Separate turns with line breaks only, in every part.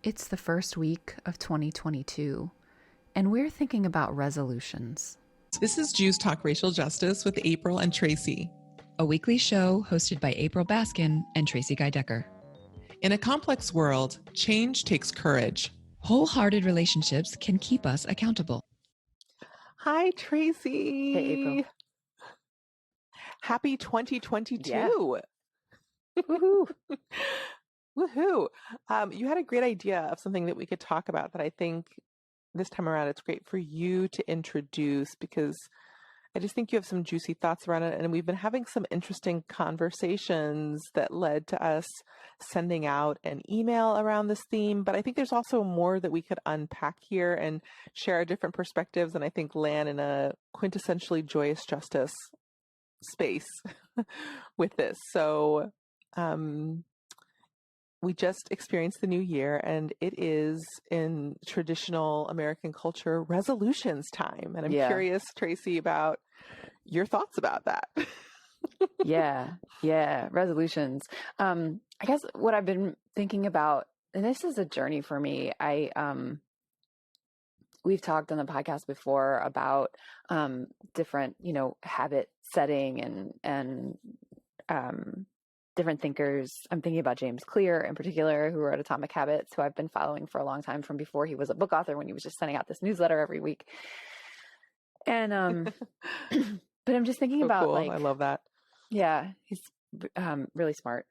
It's the first week of 2022, and we're thinking about resolutions.
This is Jews Talk Racial Justice with April and Tracie,
a weekly show hosted by April Baskin and Tracie Guy Decker.
In a complex world, change takes courage.
Wholehearted relationships can keep us accountable.
Hi, Tracie.
Hey, April.
Happy 2022.
Yeah. Woohoo.
Woohoo. You had a great idea of something that we could talk about that I think this time around it's great for you to introduce, because I just think you have some juicy thoughts around it. And we've been having some interesting conversations that led to us sending out an email around this theme. But I think there's also more that we could unpack here and share our different perspectives, and I think land in a quintessentially joyous justice space with this. So, we just experienced the new year, and it is in traditional American culture resolutions time. And I'm curious, Tracie, about your thoughts about that.
Yeah. Resolutions. I guess what I've been thinking about, and this is a journey for me. We've talked on the podcast before about different, habit setting and different thinkers. I'm thinking about James Clear in particular, who wrote Atomic Habits, who I've been following for a long time, from before he was a book author, when he was just sending out this newsletter every week. And, but I'm just thinking about,
cool.
like,
I love that.
Yeah, he's really smart.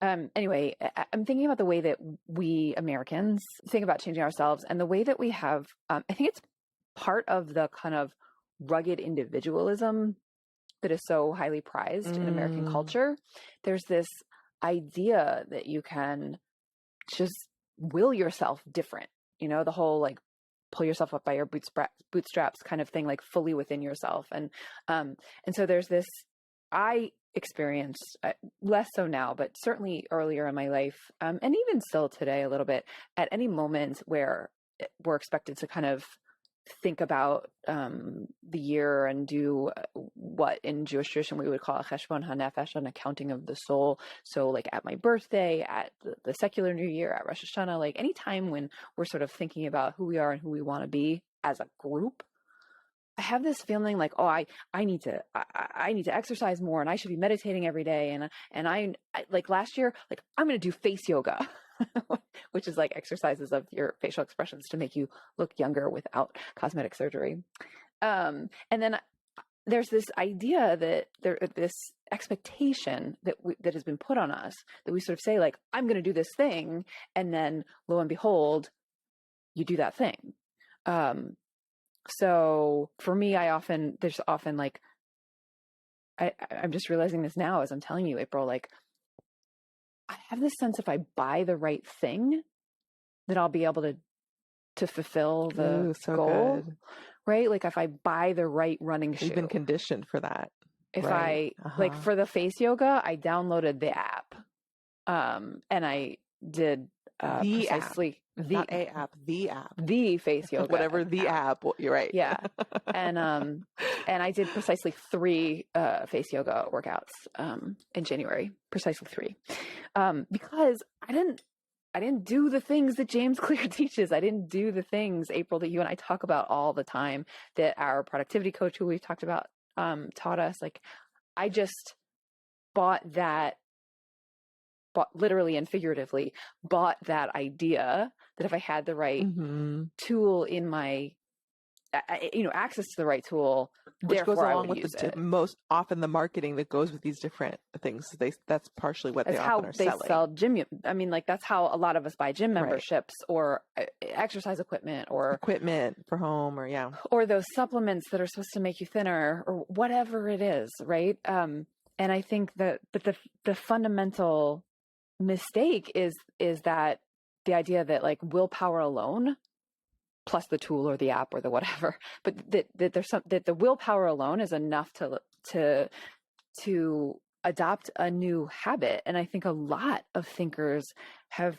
Anyway, I'm thinking about the way that we Americans think about changing ourselves, and the way that we have, I think it's part of the kind of rugged individualism that is so highly prized in American culture. There's this idea that you can just will yourself different, the whole like pull yourself up by your bootstraps kind of thing, like fully within yourself. And so there's this, I experienced less so now, but certainly earlier in my life, and even still today a little bit, at any moment where we're expected to kind of think about the year and do what in Jewish tradition we would call a cheshbon hanefesh, an accounting of the soul. So like at my birthday, at the secular New Year, at Rosh Hashanah, like any time when we're sort of thinking about who we are and who we want to be as a group, I have this feeling like, oh, I need to exercise more, and I should be meditating every day. And I like last year, like I'm going to do face yoga, which is like exercises of your facial expressions to make you look younger without cosmetic surgery. And then there's this idea that this expectation that has been put on us, that we sort of say like, I'm going to do this thing. And then lo and behold, you do that thing. So for me, there's often like, I'm just realizing this now as I'm telling you, April, like I have this sense if I buy the right thing, that I'll be able to fulfill the goal, good. Right? Like if I buy the right running shoe.
You've been conditioned for that.
If right? Like for the face yoga, I downloaded the app, and I did
the
precisely
app. Not a app, the app,
the face yoga,
whatever the app. You're right.
Yeah, and I did precisely 3 face yoga workouts in January, precisely 3, because I didn't do the things that James Clear teaches. I didn't do the things, April, that you and I talk about all the time, that our productivity coach, who we've talked about, taught us. Like I just bought literally and figuratively bought that idea that if I had the right tool in my, access to the right tool,
which goes along with most often the marketing that goes with these different things. That's partially what they often are selling.
Sell gym. I mean, like that's how a lot of us buy gym memberships, right, or exercise equipment, or
equipment for home,
or those supplements that are supposed to make you thinner, or whatever it is, right? And I think that, but the fundamental mistake is that the idea that like willpower alone, plus the tool or the app or the whatever, but that the willpower alone is enough to adopt a new habit. And I think a lot of thinkers have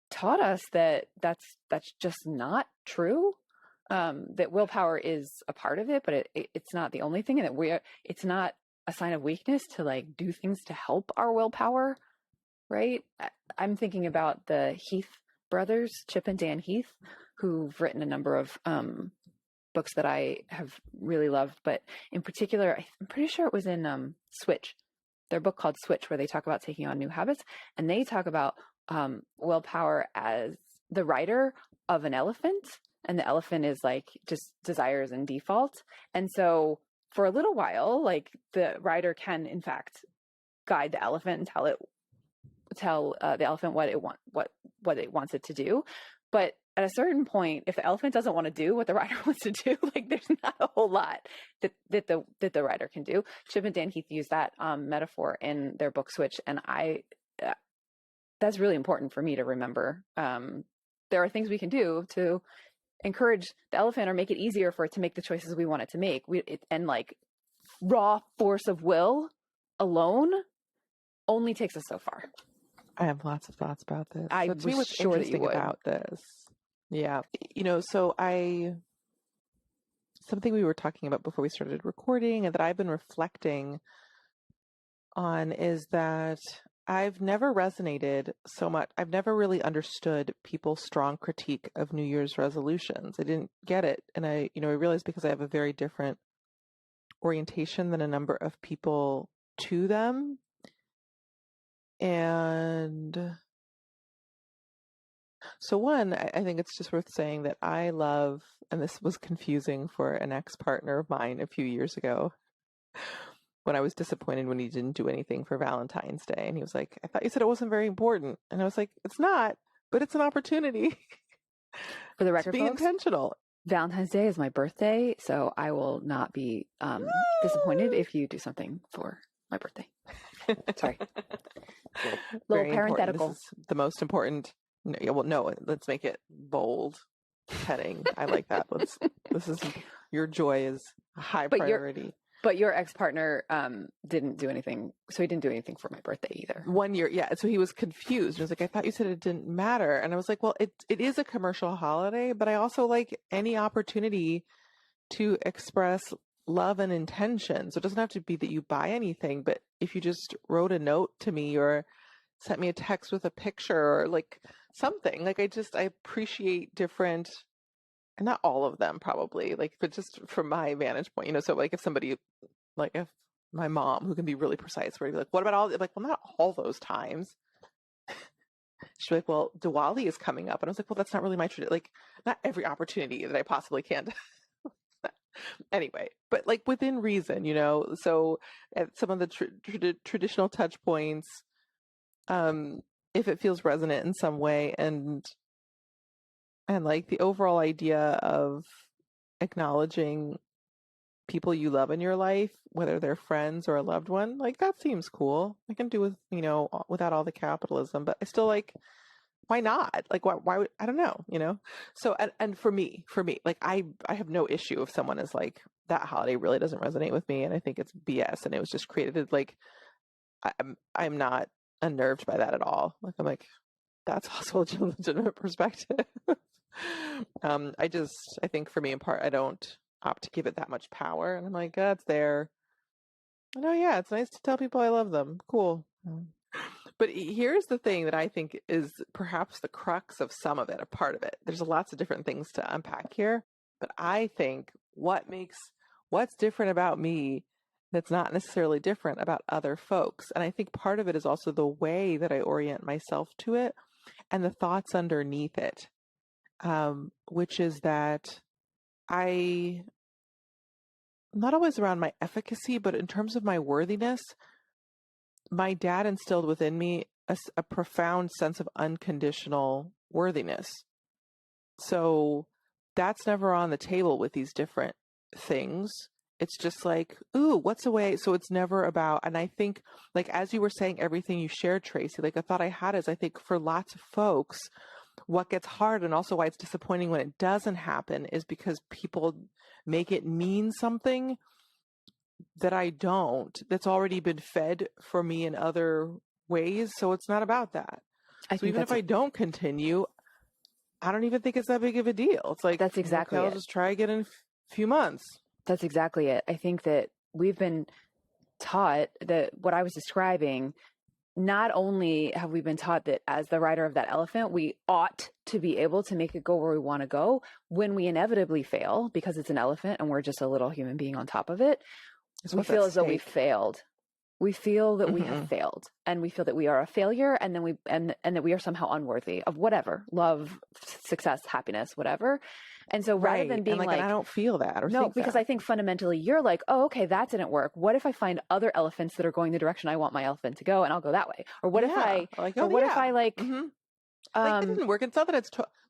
taught us that that's just not true. That willpower is a part of it, but it's not the only thing, and that it's not a sign of weakness to like do things to help our willpower. Right. I'm thinking about the Heath brothers, Chip and Dan Heath, who've written a number of books that I have really loved. But in particular, I'm pretty sure it was in Switch, their book called Switch, where they talk about taking on new habits. And they talk about willpower as the rider of an elephant. And the elephant is like just desires and default. And so for a little while, like the rider can in fact guide the elephant and tell the elephant what it wants it to do. But at a certain point, if the elephant doesn't want to do what the rider wants to do, like there's not a whole lot that the rider can do. Chip and Dan Heath use that metaphor in their book Switch, and that's really important for me to remember. There are things we can do to encourage the elephant or make it easier for it to make the choices we want it to make. And like raw force of will alone only takes us so far.
I have lots of thoughts about this.
I was
what's
sure that you
interesting
would.
about this. Yeah. Something we were talking about before we started recording and that I've been reflecting on is that I've never resonated so much. I've never really understood people's strong critique of New Year's resolutions. I didn't get it. And I realized because I have a very different orientation than a number of people to them. And so one, I think it's just worth saying that I love, and this was confusing for an ex-partner of mine a few years ago when I was disappointed when he didn't do anything for Valentine's Day. And he was like, I thought you said it wasn't very important. And I was like, it's not, but it's an opportunity
For the record,
to be
folks,
intentional.
Valentine's Day is my birthday, so I will not be disappointed if you do something for my birthday. Sorry. Little
Very important.
parenthetical.
This is the most important. No, let's make it bold heading. I like that. This is your joy is a high priority.
But your ex-partner didn't do anything. So he didn't do anything for my birthday either.
1 year. Yeah. So he was confused. He was like, I thought you said it didn't matter. And I was like, well, it is a commercial holiday, but I also like any opportunity to express love and intention. So it doesn't have to be that you buy anything, but if you just wrote a note to me or sent me a text with a picture or like something, like I appreciate different, and not all of them probably, like, but just from my vantage point, so like if somebody, like if my mom, who can be really precise, where you'd be like, what about all, like, well, not all those times. She'd be like, well, Diwali is coming up. And I was like, well, that's not really my tradition. Like, not every opportunity that I possibly can. Anyway, but like within reason, so at some of the traditional touch points, if it feels resonant in some way, and like the overall idea of acknowledging people you love in your life, whether they're friends or a loved one, like that seems cool. I can do with, without all the capitalism, but I still like, why not? Like, why would, I don't know, So, and for me, like I have no issue if someone is like, that holiday really doesn't resonate with me and I think it's BS and it was just created, like, I'm not unnerved by that at all. Like, I'm like, that's also a legitimate perspective. I think for me in part, I don't opt to give it that much power. And I'm like, it's there. And yeah, it's nice to tell people I love them. Cool. But here's the thing that I think is perhaps the crux of some of it, a part of it. There's lots of different things to unpack here. But I think what's different about me that's not necessarily different about other folks. And I think part of it is also the way that I orient myself to it and the thoughts underneath it, which is that I'm not always around my efficacy, but in terms of my worthiness, my dad instilled within me a profound sense of unconditional worthiness. So that's never on the table with these different things. It's just like, ooh, what's a way? So it's never about, and I think, like, as you were saying, everything you shared, Tracie, like a thought I had is, I think for lots of folks, what gets hard and also why it's disappointing when it doesn't happen is because people make it mean something that I don't, that's already been fed for me in other ways. So it's not about that. So even if I don't continue, I don't even think it's that big of a deal. It's like,
that's exactly
I'll just try again in a few months.
That's exactly it. I think that we've been taught that what I was describing not only have we been taught that as the rider of that elephant, we ought to be able to make it go where we want to go when we inevitably fail because it's an elephant and we're just a little human being on top of it. We feel as though we failed. We feel that we have failed, and we feel that we are a failure, and then and that we are somehow unworthy of whatever, love, success, happiness, whatever. And so rather than being
and I don't feel that or
no,
think
because
that.
I think fundamentally you're like, oh, okay, that didn't work. What if I find other elephants that are going the direction I want my elephant to go, and I'll go that way? Or what if I,
like,
or what if I like,
like it didn't work. It's not that it's.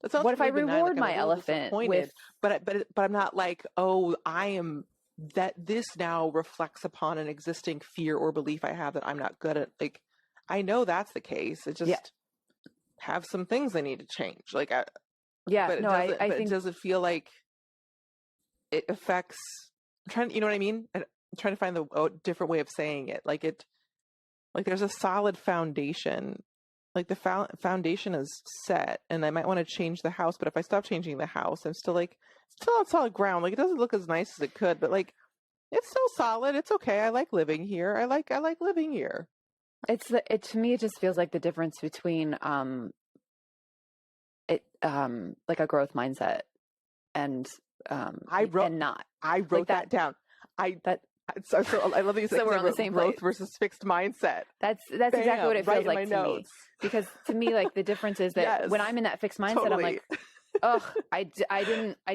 What if I reward my elephant with?
But I'm not like, oh, I am. That this now reflects upon an existing fear or belief I have that I'm not good at. Like, I know that's the case. It just have some things I need to change. Like, but I think, does it feel like it affects? I'm trying, you know what I mean? I'm trying to find the different way of saying it. Like there's a solid foundation. Like the foundation is set, and I might want to change the house. But if I stop changing the house, I'm still on solid ground. Like, it doesn't look as nice as it could, but like, it's still solid. It's okay. I like living here. I like living here.
To me, it just feels like the difference between like a growth mindset and
I wrote
like
that down. So I love that you said
we're on the same
growth
place.
Versus fixed mindset.
That's exactly what it feels
right
like to me. Because to me, like, the difference is that when I'm in that fixed mindset, I'm like, ugh, I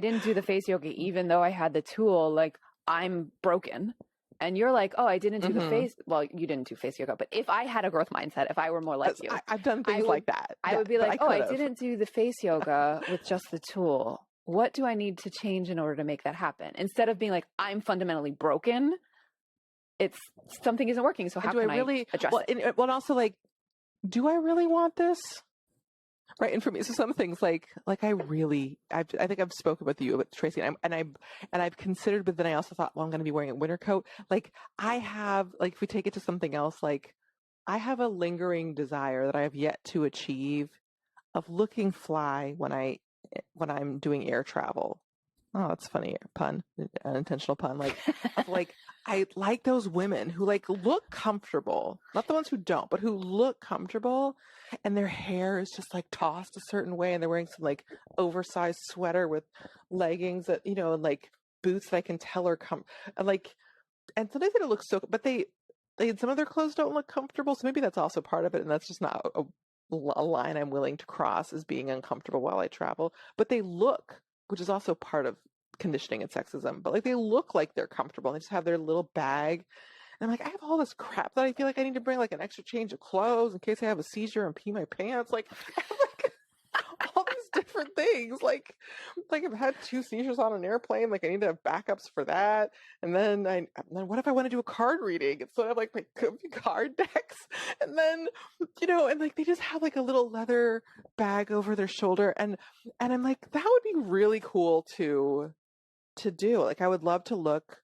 didn't do the face yoga even though I had the tool. Like, I'm broken. And you're like, oh, I didn't do the face. Well, you didn't do face yoga, but if I had a growth mindset, if I were more like you,
I've done things like that.
I would be like, oh, I didn't do the face yoga with just the tool. What do I need to change in order to make that happen? Instead of being like, I'm fundamentally broken, it's something isn't working. So how can I address it?
Well, also, like, do I really want this? Right. And for me, so some things like I think I've spoken with you about Tracie, and I've considered, but then I also thought, well, I'm going to be wearing a winter coat. Like, I have, like, if we take it to something else, like, I have a lingering desire that I have yet to achieve of looking fly when I'm doing air travel. Oh, that's funny. Pun, unintentional pun. Like, I like those women who like look comfortable, not the ones who don't, but who look comfortable, and their hair is just like tossed a certain way, and they're wearing some like oversized sweater with leggings that, you know, and like boots that I can tell are and sometimes it looks so, but they some of their clothes don't look comfortable, so maybe that's also part of it, and that's just not a line I'm willing to cross, as being uncomfortable while I travel. But they look, which is also part of conditioning and sexism, but like, they look like they're comfortable, and they just have their little bag. And I'm like, I have all this crap that I feel like I need to bring, like an extra change of clothes in case I have a seizure and pee my pants. Like, I have like all these different things. Like I've had 2 seizures on an airplane. Like, I need to have backups for that. And then what if I want to do a card reading? It's sort of like my card decks. And then, you know, and like, they just have like a little leather bag over their shoulder. And I'm like, that would be really cool to do. Like, I would love to look,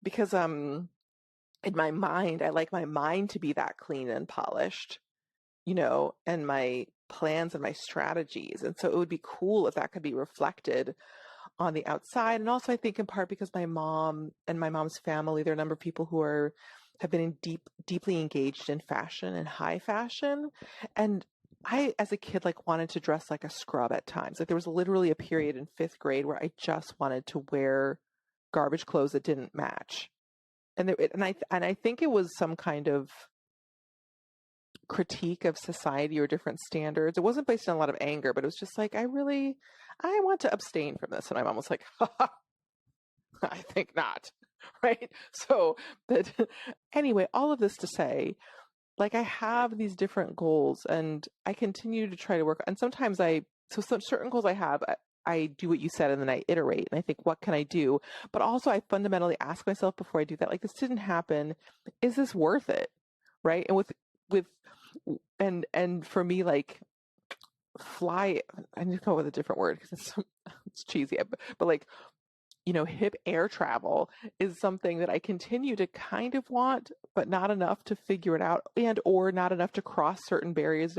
because in my mind, I like my mind to be that clean and polished, you know, and my plans and my strategies. And so it would be cool if that could be reflected on the outside. And also, I think in part because my mom and my mom's family, there are a number of people who have been deeply engaged in fashion and high fashion. And I, as a kid, like, wanted to dress like a scrub at times. Like, there was literally a period in 5th grade where I just wanted to wear garbage clothes that didn't match. And I think it was some kind of critique of society or different standards. It wasn't based on a lot of anger, but it was just like, I want to abstain from this. And I'm almost like, I think not. Right. So that anyway, all of this to say, like, I have these different goals, and I continue to try to work. And sometimes some certain goals I have, I do what you said, and then I iterate, and I think, what can I do? But also, I fundamentally ask myself before I do that, like, this didn't happen. Is this worth it? Right. And and for me, like, fly, I need to come up with a different word because it's cheesy, but like, you know, hip air travel is something that I continue to kind of want, but not enough to figure it out, or not enough to cross certain barriers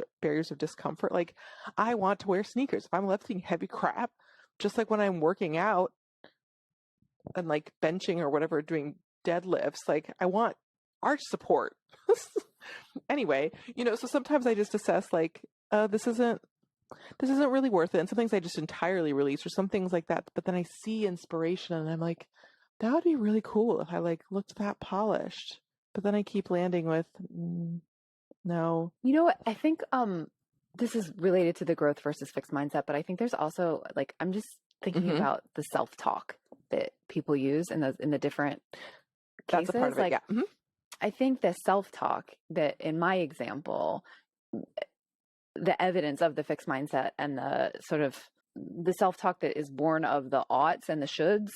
of discomfort. Like, I want to wear sneakers. If I'm lifting heavy crap, just like when I'm working out and like benching or whatever, doing deadlifts, like, I want arch support. Anyway, so sometimes I just assess like, this isn't really worth it. And some things I just entirely release or some things like that. But then I see inspiration and I'm like, that would be really cool if I like looked that polished. But then I keep landing with, no.
You know what? I think this is related to the growth versus fixed mindset, but I think there's also like, I'm just thinking about the self-talk that people use in the different cases.
That's a part of it,
like,
yeah.
I think the self-talk that in my example, the evidence of the fixed mindset and the sort of the self-talk that is born of the oughts and the shoulds,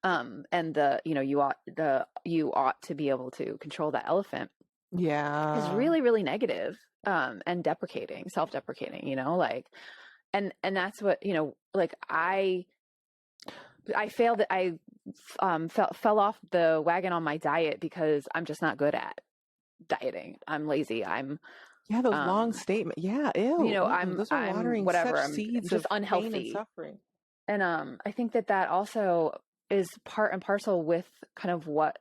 and the, you ought to be able to control that elephant.
Yeah.
Is really, really negative, and deprecating, self-deprecating, like, and that's what, like I failed. I fell off the wagon on my diet because I'm just not good at dieting. I'm lazy.
Yeah, those long statements. Yeah, ew. Those are watering
whatever.
such
I'm
seeds
just
of
unhealthy
pain and suffering.
And I think that also is part and parcel with kind of what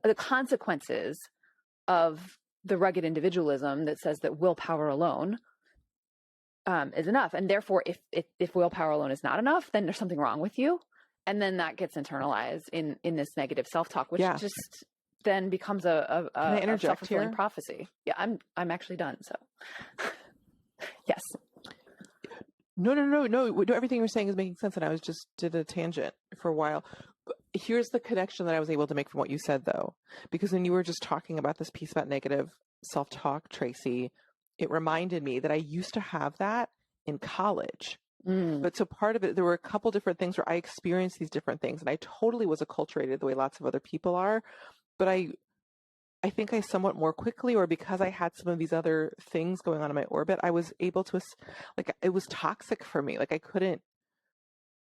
the consequences of the rugged individualism that says that willpower alone is enough. And therefore, if willpower alone is not enough, then there's something wrong with you. And then that gets internalized in this negative self-talk, which just then becomes a self-fulfilling prophecy. Yeah, I'm actually done. So yes.
No. Everything you're saying is making sense. And I did a tangent for a while. But here's the connection that I was able to make from what you said, though, because when you were just talking about this piece about negative self-talk, Tracie, it reminded me that I used to have that in college. But so part of it, there were a couple different things where I experienced these different things, and I totally was acculturated the way lots of other people are. But I think I somewhat more quickly, or because I had some of these other things going on in my orbit, I was able to, like, it was toxic for me. Like, I couldn't,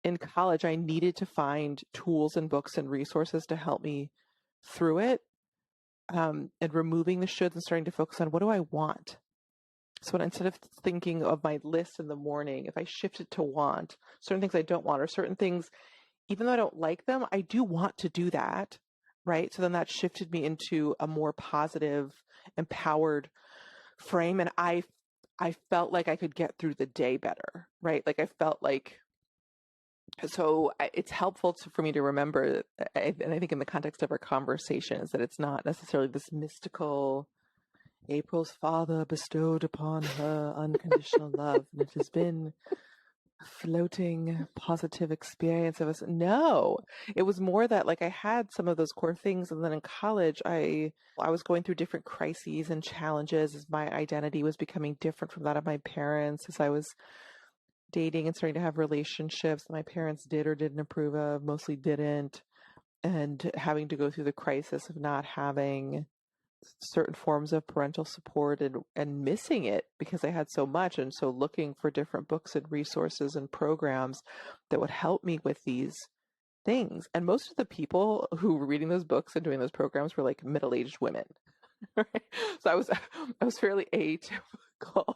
in college, I needed to find tools and books and resources to help me through it, and removing the shoulds and starting to focus on what do I want. So instead of thinking of my list in the morning, if I shift it to want, certain things I don't want, or certain things, even though I don't like them, I do want to do that, right? So then that shifted me into a more positive, empowered frame. And I felt like I could get through the day better, right? Like I felt like, so it's helpful for me to remember, and I think in the context of our conversation, is that it's not necessarily this mystical, April's father bestowed upon her unconditional love, and it has been a floating positive experience of us. No, it was more that like I had some of those core things, and then in college I was going through different crises and challenges as my identity was becoming different from that of my parents, as I was dating and starting to have relationships that my parents did or didn't approve of, mostly didn't, and having to go through the crisis of not having certain forms of parental support and missing it because I had so much. And so looking for different books and resources and programs that would help me with these things. And most of the people who were reading those books and doing those programs were like middle-aged women. Right? So I was fairly atypical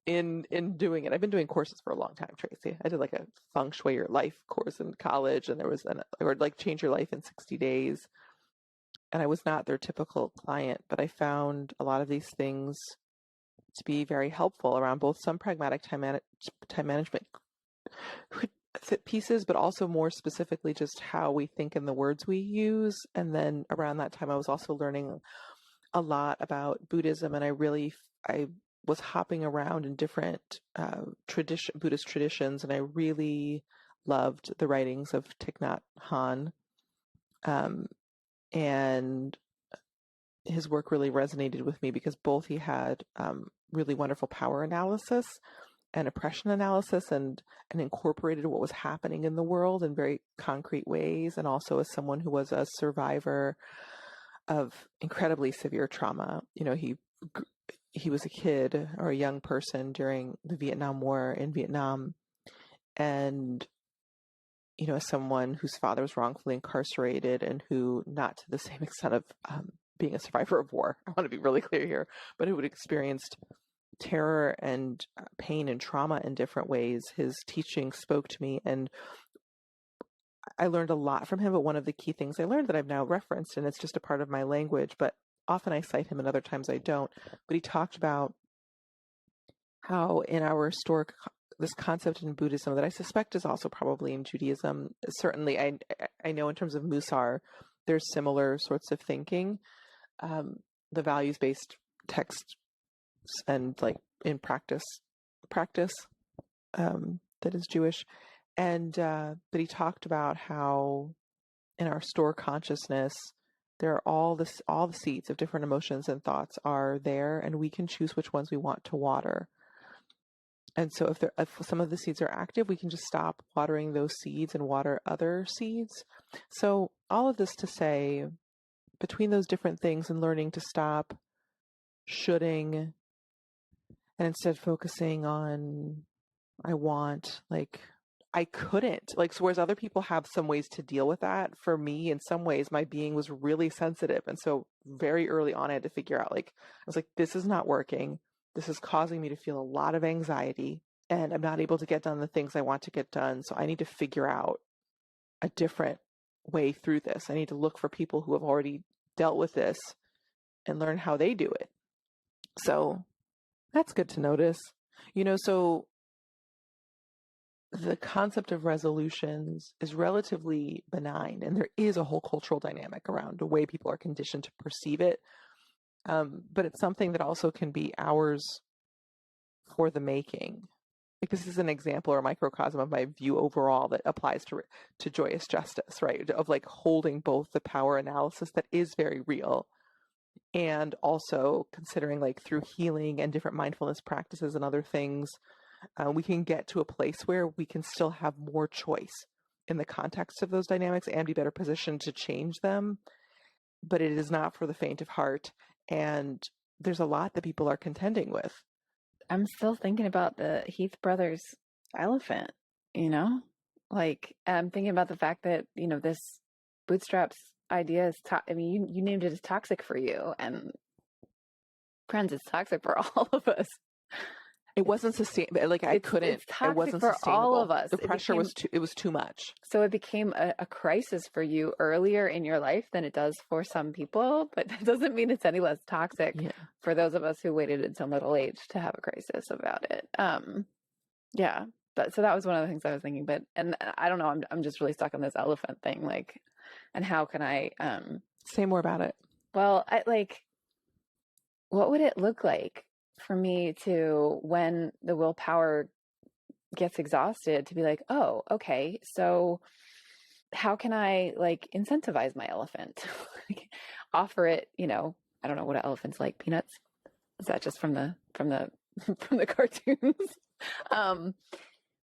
in doing it. I've been doing courses for a long time, Tracie. I did like a Feng Shui Your Life course in college, and there was or like Change Your Life in 60 Days. And I was not their typical client, but I found a lot of these things to be very helpful around both some pragmatic time management pieces, but also more specifically just how we think and the words we use. And then around that time, I was also learning a lot about Buddhism, and I was hopping around in different Buddhist traditions, and I really loved the writings of Thich Nat Hanh. And his work really resonated with me because both he had really wonderful power analysis and oppression analysis, and incorporated what was happening in the world in very concrete ways. And also as someone who was a survivor of incredibly severe trauma, he was a kid or a young person during the Vietnam War in Vietnam. And as someone whose father was wrongfully incarcerated and who, not to the same extent of being a survivor of war, I want to be really clear here, but who had experienced terror and pain and trauma in different ways, his teaching spoke to me, and I learned a lot from him. But one of the key things I learned that I've now referenced, and it's just a part of my language, but often I cite him and other times I don't, but he talked about how in our this concept in Buddhism that I suspect is also probably in Judaism. Certainly, I know in terms of Mussar, there's similar sorts of thinking, the values-based texts and like in practice that is Jewish, and but he talked about how in our store consciousness there are all the seeds of different emotions and thoughts are there, and we can choose which ones we want to water. And so if some of the seeds are active, we can just stop watering those seeds and water other seeds. So all of this to say, between those different things and learning to stop shoulding and instead focusing on I want, like I couldn't, like, so whereas other people have some ways to deal with that, for me, in some ways, my being was really sensitive. And so very early on, I had to figure out, like, I was like, this is not working. This is causing me to feel a lot of anxiety, and I'm not able to get done the things I want to get done. So I need to figure out a different way through this. I need to look for people who have already dealt with this and learn how they do it. So that's good to notice. So the concept of resolutions is relatively benign, and there is a whole cultural dynamic around the way people are conditioned to perceive it. But it's something that also can be ours for the making. Like, this is an example or a microcosm of my view overall that applies to joyous justice, right? Of like holding both the power analysis that is very real, and also considering like through healing and different mindfulness practices and other things, we can get to a place where we can still have more choice in the context of those dynamics and be better positioned to change them. But it is not for the faint of heart. And there's a lot that people are contending with.
I'm still thinking about the Heath Brothers elephant, like I'm thinking about the fact that, this bootstraps idea is, you named it as toxic for you, and friends, it's toxic for all of us.
It wasn't sustainable. Like I couldn't.
It's toxic
it wasn't
for
sustainable.
all of us.
The pressure was too much.
So it became a crisis for you earlier in your life than it does for some people, but that doesn't mean it's any less toxic for those of us who waited until middle age to have a crisis about it. Yeah. But so that was one of the things I was thinking. But and I don't know. I'm just really stuck on this elephant thing. Like, and how can I
say more about it?
Well, what would it look like for me to, when the willpower gets exhausted, to be like, oh, okay, so how can I like incentivize my elephant? Offer it, I don't know what an elephant's like, peanuts? Is that just from the cartoons?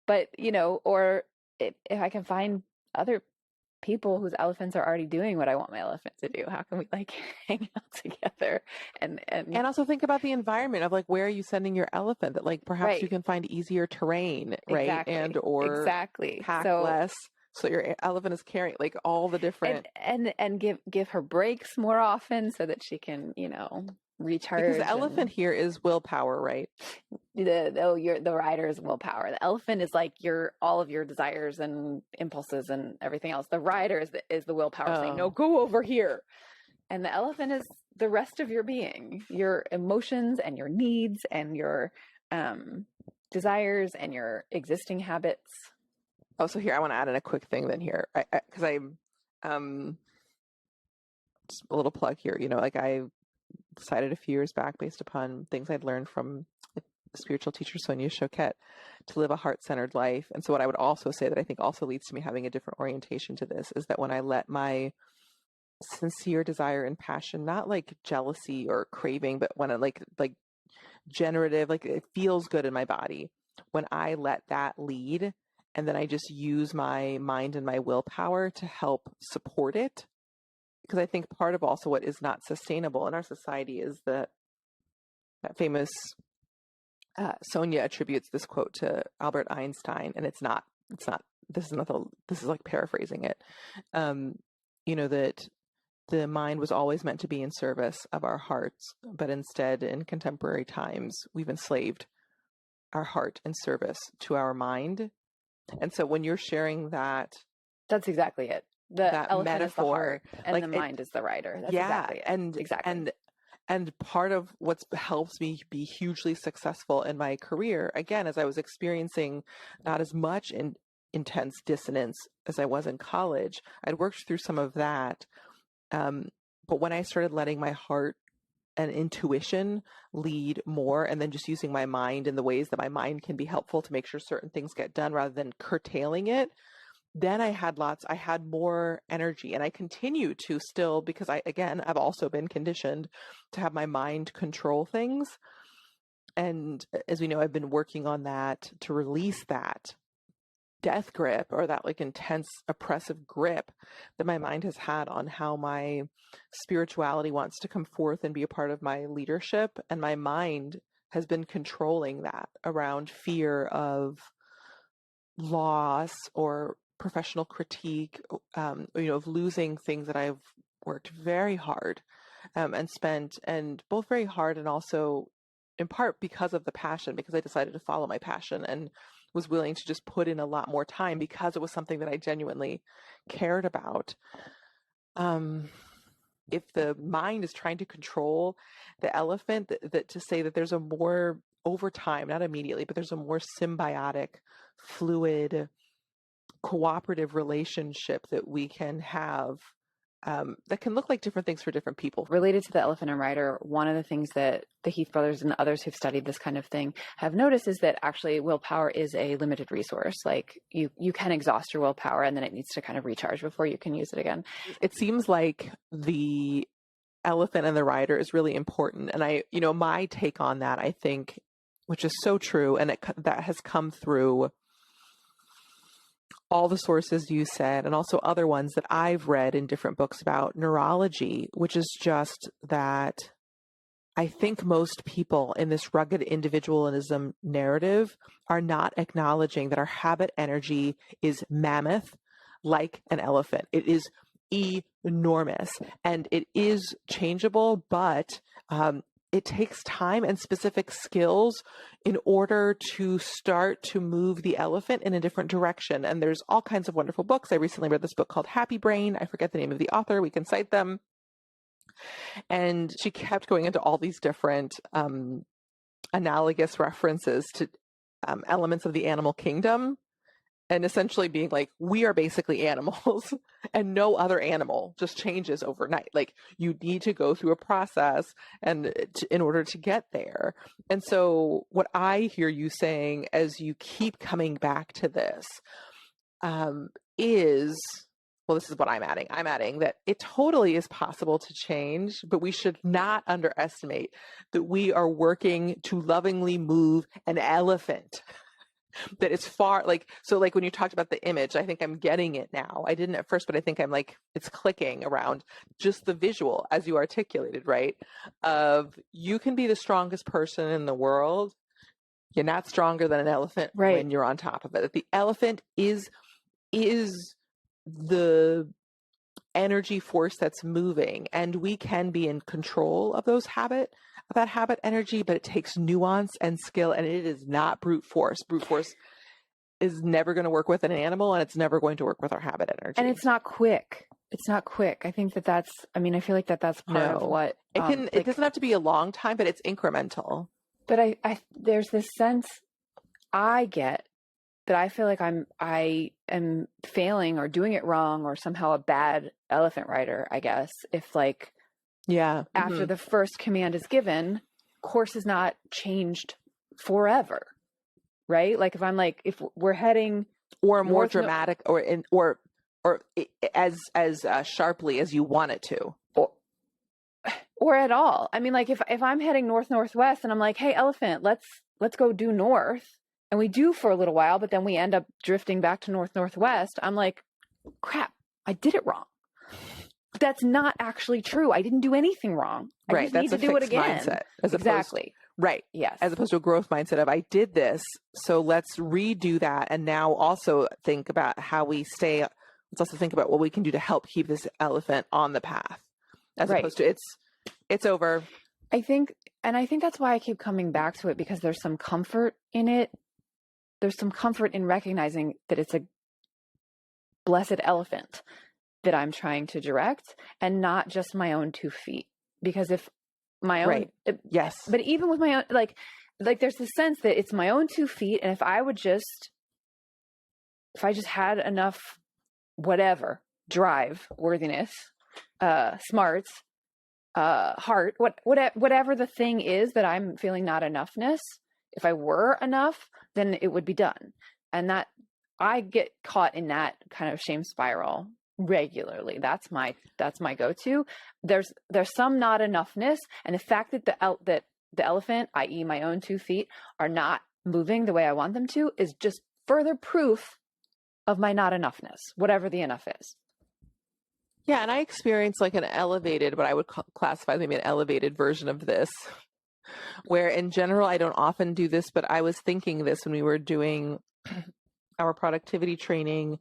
But or if I can find other people whose elephants are already doing what I want my elephant to do, how can we like hang out together and
also think about the environment of like, where are you sending your elephant, that like perhaps you can find easier terrain, right?
Exactly.
And or pack less, so your elephant is carrying like all the different
and give her breaks more often so that she can recharge.
Because the elephant here is willpower, right?
The rider is willpower. The elephant is like all of your desires and impulses and everything else. The rider is the willpower saying, no, go over here. And the elephant is the rest of your being, your emotions and your needs and your desires and your existing habits.
Oh, so here I want to add in a quick thing then here, because I'm just a little plug here. I decided a few years back, based upon things I'd learned from spiritual teacher Sonia Choquette, to live a heart-centered life. And so what I would also say that I think also leads to me having a different orientation to this is that when I let my sincere desire and passion, not like jealousy or craving, but when I like generative, like it feels good in my body, when I let that lead, and then I just use my mind and my willpower to help support it. Because I think part of also what is not sustainable in our society is that famous Sonia attributes this quote to Albert Einstein, and this is like paraphrasing it. That the mind was always meant to be in service of our hearts, but instead in contemporary times, we've enslaved our heart in service to our mind. And so when you're sharing that,
that's exactly it. The elephant
metaphor,
is the heart, and the mind is the rider. That's exactly it.
And And part of what helps me be hugely successful in my career, again, as I was experiencing not as much intense dissonance as I was in college, I'd worked through some of that. But when I started letting my heart and intuition lead more, and then just using my mind in the ways that my mind can be helpful to make sure certain things get done rather than curtailing it, then I had more energy, and I continue to still, because I've also been conditioned to have my mind control things. And as we know, I've been working on that to release that death grip, or that like intense oppressive grip that my mind has had on how my spirituality wants to come forth and be a part of my leadership. And my mind has been controlling that around fear of loss or professional critique, of losing things that I've worked very hard and spent, and both very hard and also in part because of the passion, because I decided to follow my passion and was willing to just put in a lot more time because it was something that I genuinely cared about. If the mind is trying to control the elephant, that to say that there's a more, over time, not immediately, but there's a more symbiotic, fluid, cooperative relationship that we can have, that can look like different things for different people.
Related to the elephant and rider, one of the things that the Heath Brothers and others who've studied this kind of thing have noticed is that actually willpower is a limited resource. Like you can exhaust your willpower and then it needs to kind of recharge before you can use it again.
It seems like the elephant and the rider is really important. And my take on that, I think, which is so true, and that has come through all the sources you said, and also other ones that I've read in different books about neurology, which is just that I think most people in this rugged individualism narrative are not acknowledging that our habit energy is mammoth, like an elephant. It is enormous, and it is changeable, but it takes time and specific skills in order to start to move the elephant in a different direction. And there's all kinds of wonderful books. I recently read this book called Happy Brain. I forget the name of the author. We can cite them. And she kept going into all these different analogous references to elements of the animal kingdom, and essentially being like, we are basically animals and no other animal just changes overnight. Like you need to go through a process in order to get there. And so what I hear you saying as you keep coming back to this is, well, this is what I'm adding. I'm adding that it totally is possible to change, but we should not underestimate that we are working to lovingly move an elephant. That it's far, so when you talked about the image, I think I'm getting it now. I didn't at first, but I think I'm like, it's clicking around just the visual as you articulated, right? Of you can be the strongest person in the world. You're not stronger than an elephant when you're on top of it. That the elephant is the energy force that's moving, and we can be in control of that habit energy, but it takes nuance and skill, and it is not brute force. Brute force is never going to work with an animal, and it's never going to work with our habit energy.
And it's not quick. I think I feel like that's part of what
it doesn't have to be a long time, but it's incremental.
But I there's this sense I get that I feel like I am failing or doing it wrong or somehow a bad elephant rider, I guess, if after the first command is given, course is not changed forever, right? Like if we're heading
or more dramatic or as sharply as you want it to,
or at all. I mean, like if I'm heading northwest and I'm like, hey, elephant, let's go due north, and we do for a little while, but then we end up drifting back to northwest. I'm like, crap, I did it wrong. That's not actually true. I didn't do anything wrong. I just need to do it again.
Mindset,
exactly.
Right.
Yes.
As opposed to a growth mindset of, I did this, so let's redo that. And now also think about how we stay. Let's also think about what we can do to help keep this elephant on the path, as opposed to it's over.
I think that's why I keep coming back to it, because there's some comfort in it. There's some comfort in recognizing that it's a blessed elephant that I'm trying to direct, and not just my own 2 feet. Because if my own.
Right. Yes.
But even with my own, like there's the sense that it's my own 2 feet. And if I just had enough, whatever, drive, worthiness, smarts, heart, whatever the thing is that I'm feeling not enoughness, if I were enough, then it would be done. And that I get caught in that kind of shame spiral regularly. That's my go-to. There's some not enoughness, and the fact that the elephant, i.e. my own 2 feet, are not moving the way I want them to is just further proof of my not enoughness, whatever the enough is.
Yeah, and I experienced like an elevated, what I would classify as maybe an elevated version of this, where in general, I don't often do this, but I was thinking this when we were doing our productivity training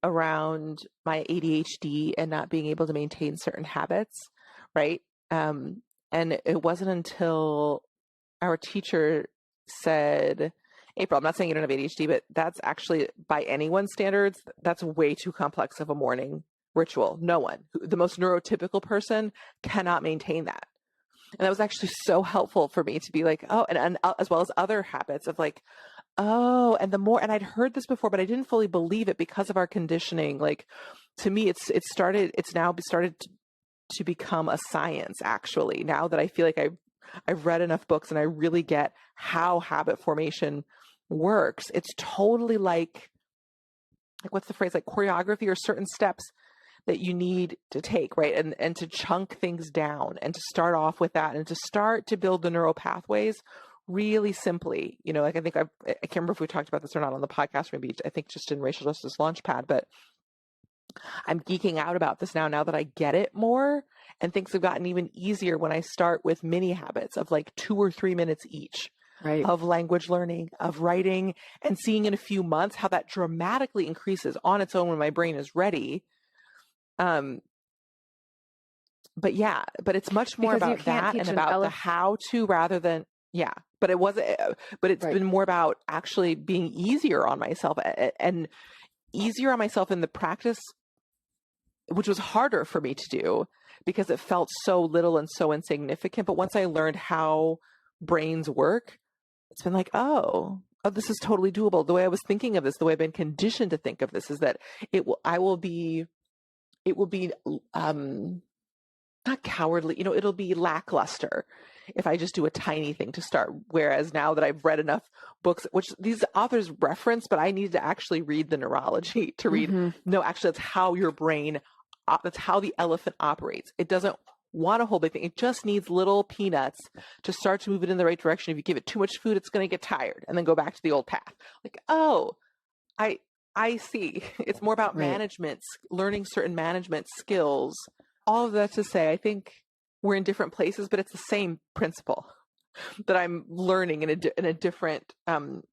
around my ADHD and not being able to maintain certain habits, right? And it wasn't until our teacher said, April, I'm not saying you don't have ADHD, but that's actually, by anyone's standards, that's way too complex of a morning ritual. No one, the most neurotypical person, cannot maintain that. And that was actually so helpful for me to be like, oh, and as well as other habits of like, oh, and I'd heard this before, but I didn't fully believe it because of our conditioning. Like, to me, it's now started to become a science, actually, now that I feel like I've read enough books and I really get how habit formation works. It's totally like what's the phrase, like choreography, or certain steps that you need to take, right? And to chunk things down and to start off with that and to start to build the neural pathways really simply. You know, like I can't remember if we talked about this or not on the podcast, maybe I think just in Racial Justice Launchpad, but I'm geeking out about this now that I get it more, and things have gotten even easier when I start with mini habits of like 2 or 3 minutes each. Right. Of language learning, of writing, and seeing in a few months how that dramatically increases on its own when my brain is ready. But it's much more about that and about the how to rather than, but it's been more about actually being easier on myself and easier on myself in the practice, which was harder for me to do because it felt so little and so insignificant. But once I learned how brains work, it's been like, oh, this is totally doable. The way I was thinking of this, the way I've been conditioned to think of this is that it will be not cowardly, it'll be lackluster if I just do a tiny thing to start. Whereas now that I've read enough books, which these authors reference, but I need to actually read the neurology to read. No, actually, that's how your brain, that's how the elephant operates. It doesn't want a whole big thing. It just needs little peanuts to start to move it in the right direction. If you give it too much food, it's going to get tired and then go back to the old path. Like, oh, I see. It's more about management, learning certain management skills. All of that to say, I think we're in different places, but it's the same principle that I'm learning in a different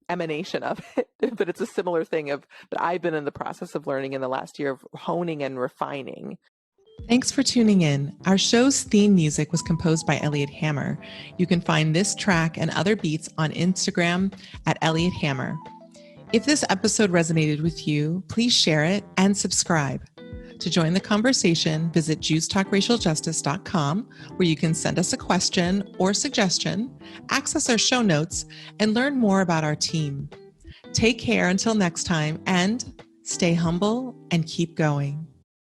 emanation of it. But it's a similar thing that I've been in the process of learning in the last year of honing and refining.
Thanks for tuning in. Our show's theme music was composed by Elliot Hammer. You can find this track and other beats on Instagram at Elliot Hammer. If this episode resonated with you, please share it and subscribe. To join the conversation, visit JewsTalkRacialJustice.com, where you can send us a question or suggestion, access our show notes, and learn more about our team. Take care until next time, and stay humble and keep going.